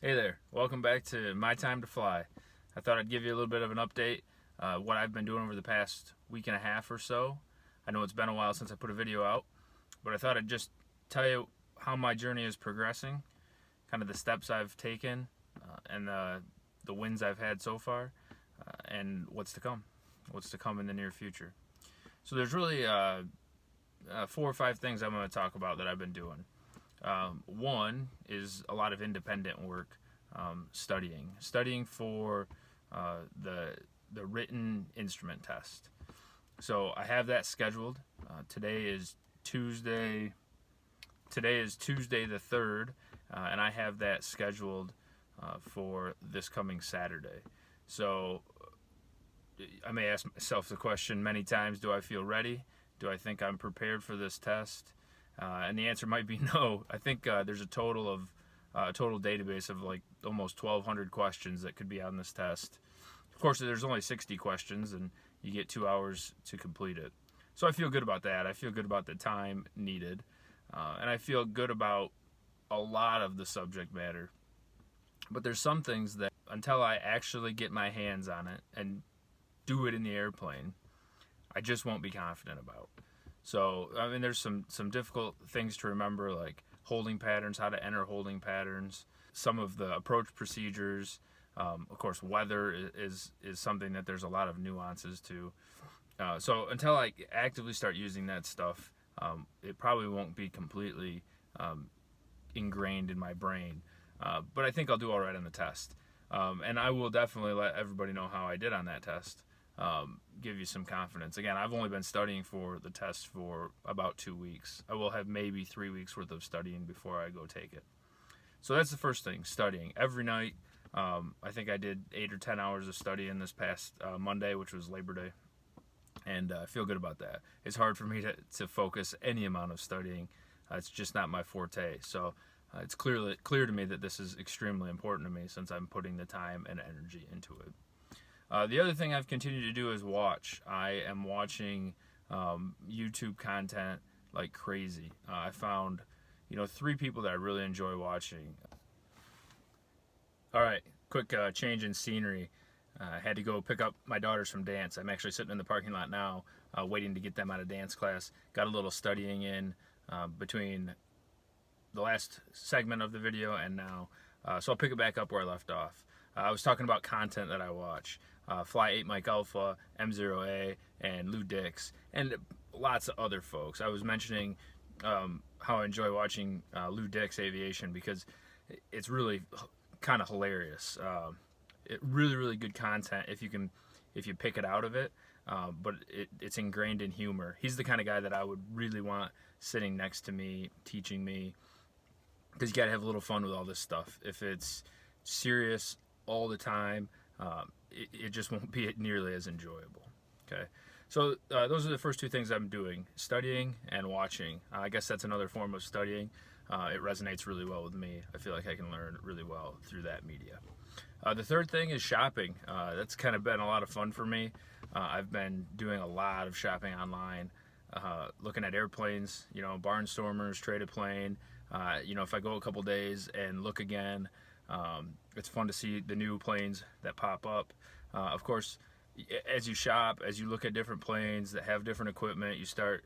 Hey there, welcome back to My Time to Fly. I thought I'd give you a little bit of an update, what I've been doing over the past week and a half or so. I know it's been a while since I put a video out, but I thought I'd just tell you how my journey is progressing, kind of the steps I've taken, and the wins I've had so far, and what's to come in the near future. So there's really 4 or 5 things I'm going to talk about that I've been doing. One is a lot of independent work, studying for the written instrument test. So I have that scheduled. Today is Tuesday the 3rd, and I have that scheduled for this coming Saturday. So I may ask myself the question many times: do I feel ready? Do I think I'm prepared for this test? And the answer might be no. I think there's a total database of like almost 1,200 questions that could be on this test. Of course, there's only 60 questions, and you get 2 hours to complete it. So I feel good about that. I feel good about the time needed, and I feel good about a lot of the subject matter. But there's some things that, until I actually get my hands on it and do it in the airplane, I just won't be confident about. So, I mean, there's some difficult things to remember, like holding patterns, how to enter holding patterns, some of the approach procedures. Of course, weather is something that there's a lot of nuances to. So until I actively start using that stuff, it probably won't be completely ingrained in my brain. But I think I'll do all right on the test. And I will definitely let everybody know how I did on that test. Give you some confidence. Again, I've only been studying for the test for about 2 weeks. I will have maybe 3 weeks worth of studying before I go take it. So that's the first thing, studying every night. I think I did 8 or 10 hours of studying this past Monday, which was Labor Day, and I feel good about that. It's hard for me to focus any amount of studying. It's just not my forte. So it's clear to me that this is extremely important to me, since I'm putting the time and energy into it. The other thing I've continued to do is watch. I am watching YouTube content like crazy. I found 3 people that I really enjoy watching. All right, quick change in scenery. I had to go pick up my daughters from dance. I'm actually sitting in the parking lot now, waiting to get them out of dance class. Got a little studying in between the last segment of the video and now. So I'll pick it back up where I left off. I was talking about content that I watch. Fly 8 Mike Alpha, M0A, and Lou Dix, and lots of other folks. I was mentioning how I enjoy watching Lou Dix Aviation because it's really kind of hilarious. Really good content if you pick it out of it, but it's ingrained in humor. He's the kind of guy that I would really want sitting next to me, teaching me, because you gotta have a little fun with all this stuff. If it's serious all the time, it just won't be nearly as enjoyable. Okay, so those are the first 2 things I'm doing: studying and watching. I guess that's another form of studying. It resonates really well with me. I feel like I can learn really well through that media. The third thing is shopping. That's kind of been a lot of fun for me. I've been doing a lot of shopping online, looking at airplanes, Barnstormers, Trade a Plane. If I go a couple days and look again, it's fun to see the new planes that pop up. Of course, as you shop, as you look at different planes that have different equipment, you start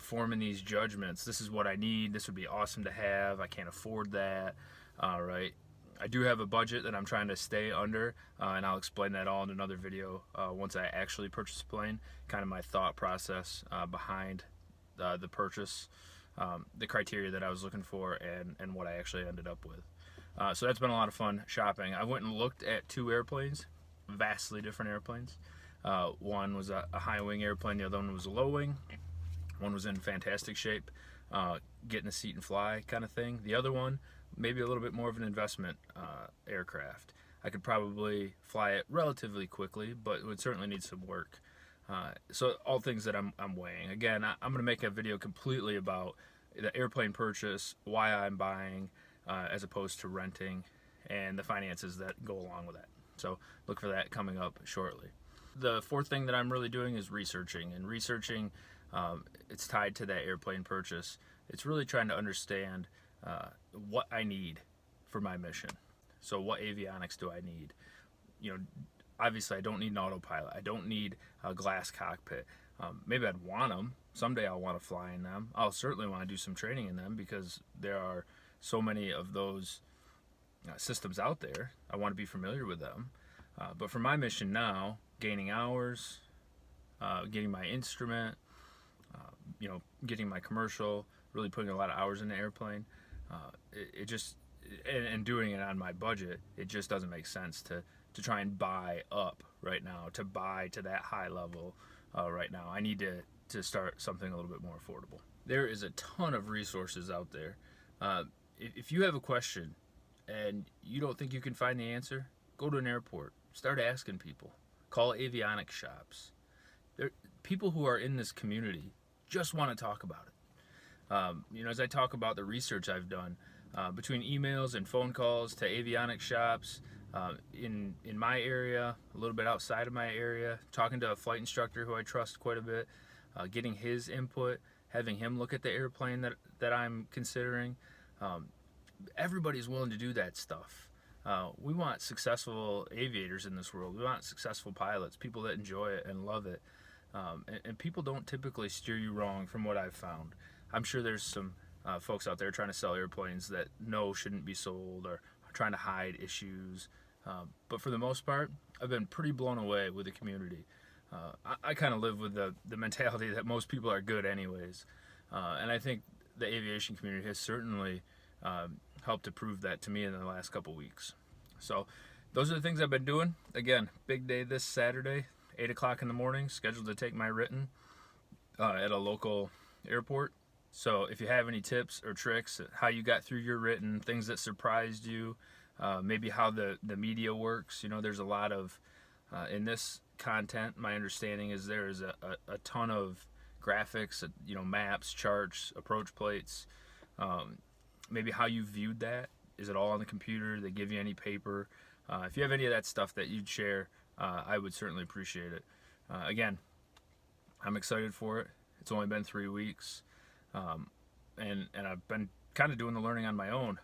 forming these judgments. This is what I need. This would be awesome to have. I can't afford that. Right. I do have a budget that I'm trying to stay under, and I'll explain that all in another video once I actually purchase a plane, kind of my thought process behind the purchase, the criteria that I was looking for, and what I actually ended up with. So that's been a lot of fun shopping. I went and looked at 2 airplanes, vastly different airplanes. One was a high wing airplane, the other one was a low wing. One was in fantastic shape, get in a seat and fly kind of thing. The other one, maybe a little bit more of an investment aircraft. I could probably fly it relatively quickly, but it would certainly need some work. So all things that I'm weighing. Again, I'm going to make a video completely about the airplane purchase, why I'm buying, as opposed to renting, and the finances that go along with that. So look for that coming up shortly. The 4th thing that I'm really doing is researching. And researching, it's tied to that airplane purchase. It's really trying to understand what I need for my mission. So what avionics do I need? You know, obviously I don't need an autopilot. I don't need a glass cockpit. Maybe I'd want them. Someday I'll want to fly in them. I'll certainly want to do some training in them because there are so many of those systems out there. I want to be familiar with them. But for my mission now, gaining hours, getting my instrument, getting my commercial, really putting a lot of hours in the airplane, it just, and doing it on my budget, it just doesn't make sense to try and buy up right now, to buy to that high level right now. I need to start something a little bit more affordable. There is a ton of resources out there. If you have a question and you don't think you can find the answer, go to an airport. Start asking people. Call avionics shops. People who are in this community just want to talk about it. As I talk about the research I've done, between emails and phone calls to avionics shops, in my area, a little bit outside of my area, talking to a flight instructor who I trust quite a bit, getting his input, having him look at the airplane that I'm considering. Everybody's willing to do that stuff. We want successful aviators in this world. We want successful pilots, people that enjoy it and love it. And people don't typically steer you wrong from what I've found. I'm sure there's some folks out there trying to sell airplanes that shouldn't be sold or are trying to hide issues. But for the most part, I've been pretty blown away with the community. I kind of live with the mentality that most people are good anyways. And I think the aviation community has certainly helped to prove that to me in the last couple weeks. So those are the things I've been doing. Again, big day this Saturday, 8 o'clock in the morning, scheduled to take my written at a local airport. So if you have any tips or tricks, how you got through your written, things that surprised you, maybe how the media works. There's a lot of, in this content, my understanding is there is a ton of graphics, maps, charts, approach plates, maybe how you viewed that. Is it all on the computer? Do they give you any paper? If you have any of that stuff that you'd share, I would certainly appreciate it. Again, I'm excited for it. It's only been 3 weeks, and I've been kind of doing the learning on my own,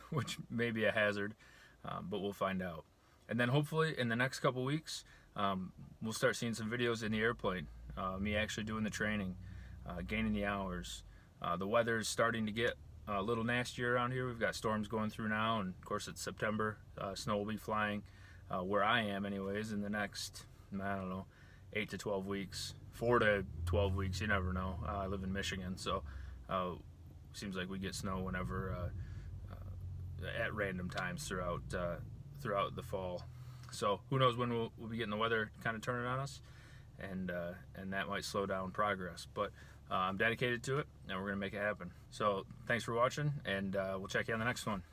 which may be a hazard, but we'll find out. And then hopefully in the next couple weeks, we'll start seeing some videos in the airplane, me actually doing the training, gaining the hours. The weather is starting to get a little nastier around here. We've got storms going through now, and of course it's September. Snow will be flying where I am anyways in the next, 8 to 12 weeks, 4 to 12 weeks, you never know. I live in Michigan, so seems like we get snow whenever at random times throughout the fall. So who knows when we'll be getting the weather kind of turning on us, and that might slow down progress. But I'm dedicated to it, and we're going to make it happen. So thanks for watching, and we'll check you on the next one.